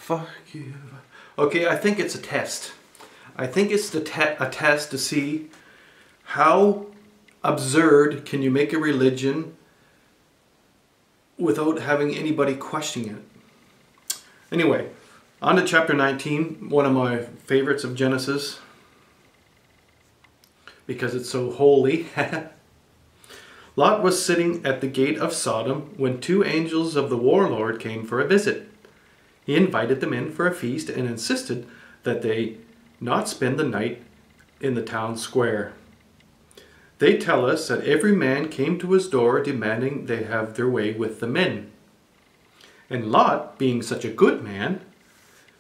fuck you. Okay, I think it's a test. I think it's a test to see how absurd can you make a religion without having anybody questioning it. Anyway, on to chapter 19, one of my favorites of Genesis, because it's so holy. Lot was sitting at the gate of Sodom when two angels of the warlord came for a visit. He invited them in for a feast and insisted that they not spend the night in the town square. They tell us that every man came to his door demanding they have their way with the men. And Lot, being such a good man,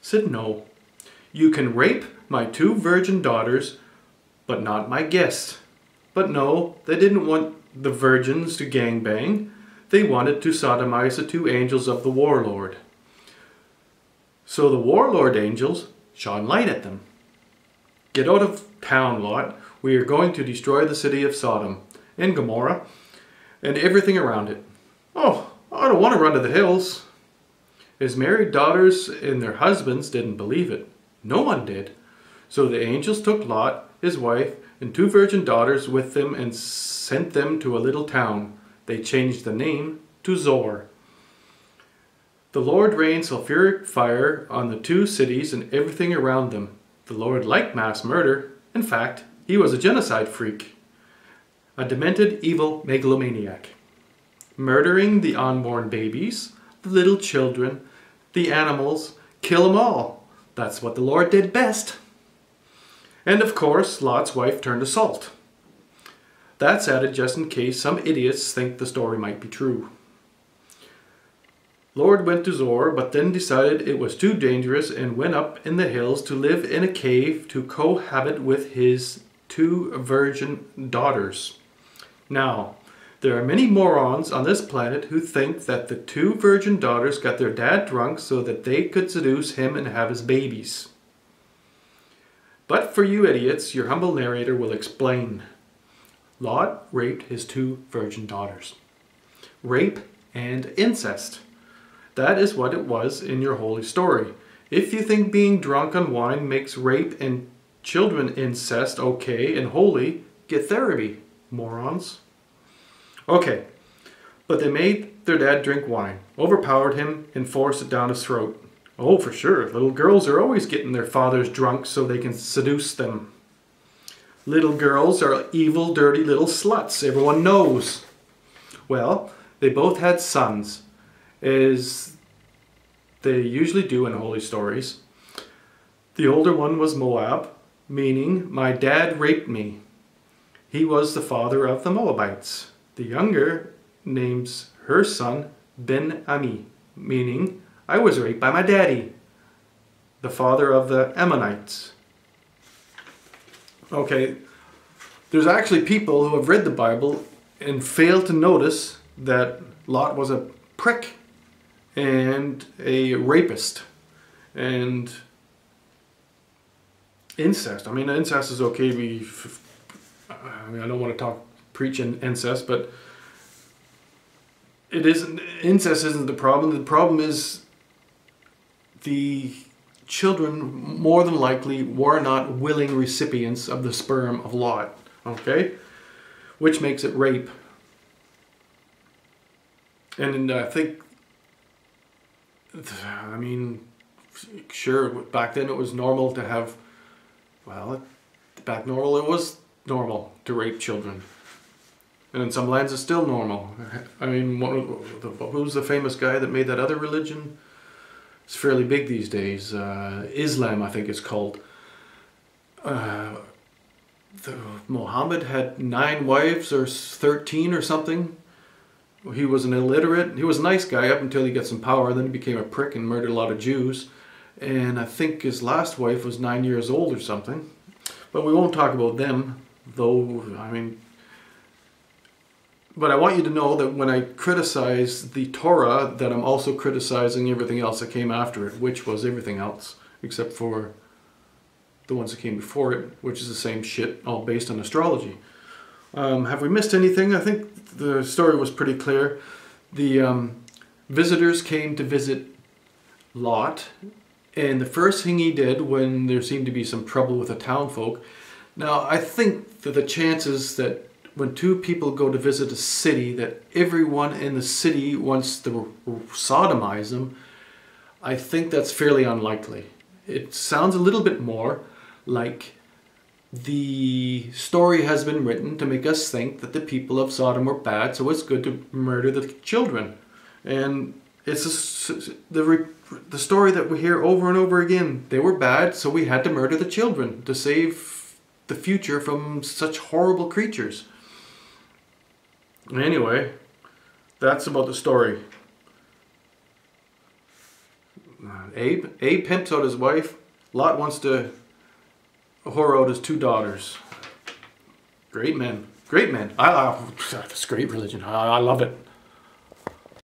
said, "No, you can rape my two virgin daughters, but not my guest." But no, they didn't want the virgins to gangbang. They wanted to sodomize the two angels of the warlord. So the warlord angels shone light at them. "Get out of town, Lot. We are going to destroy the city of Sodom and Gomorrah and everything around it." "Oh, I don't want to run to the hills." His married daughters and their husbands didn't believe it. No one did. So the angels took Lot, his wife, and two virgin daughters with them and sent them to a little town. They changed the name to Zoar. The Lord rained sulfuric fire on the two cities and everything around them. The Lord liked mass murder. In fact, he was a genocide freak, a demented, evil megalomaniac, murdering the unborn babies, the little children, the animals, kill them all. That's what the Lord did best. And of course, Lot's wife turned to salt. That's added just in case some idiots think the story might be true. Lord went to Zoar, but then decided it was too dangerous and went up in the hills to live in a cave to cohabit with his two virgin daughters. Now, there are many morons on this planet who think that the two virgin daughters got their dad drunk so that they could seduce him and have his babies. But for you idiots, your humble narrator will explain. Lot raped his two virgin daughters. Rape and incest. That is what it was in your holy story. If you think being drunk on wine makes rape and children incest okay and holy, get therapy, morons. Okay, but they made their dad drink wine, overpowered him, and forced it down his throat. Oh, for sure, little girls are always getting their fathers drunk so they can seduce them. Little girls are evil, dirty little sluts, everyone knows. Well, they both had sons, as they usually do in holy stories. The older one was Moab, meaning my dad raped me. He was the father of the Moabites. The younger names her son Ben-Ami, meaning I was raped by my daddy, the father of the Ammonites. Okay, there's actually people who have read the Bible and failed to notice that Lot was a prick and a rapist and incest. I mean, incest is okay. I don't want to preach incest, but incest isn't the problem. The problem is the children more than likely were not willing recipients of the sperm of Lot, okay? Which makes it rape. And I think, I mean, sure, back then it was normal to have, well, it was normal to rape children. And in some lands it's still normal. I mean, who's the famous guy that made that other religion? It's fairly big these days. Islam, I think it's called. Muhammad had 9 wives or 13 or something. He was an illiterate. He was a nice guy up until he got some power. Then he became a prick and murdered a lot of Jews. And I think his last wife was 9 years old or something. But we won't talk about them, though, I mean... But I want you to know that when I criticize the Torah, that I'm also criticizing everything else that came after it, which was everything else, except for the ones that came before it, which is the same shit, all based on astrology. Have we missed anything? I think the story was pretty clear. The visitors came to visit Lot And the first thing he did when there seemed to be some trouble with the townfolk. Now, I think that the chances that when two people go to visit a city, that everyone in the city wants to sodomize them, I think that's fairly unlikely. It sounds a little bit more like the story has been written to make us think that the people of Sodom were bad, so it's good to murder the children. And it's the story that we hear over and over again. They were bad, so we had to murder the children to save the future from such horrible creatures. Anyway, that's about the story. Abe pimps out his wife. Lot wants to whore out his 2 daughters. Great men. Great men. That's great religion. I love it.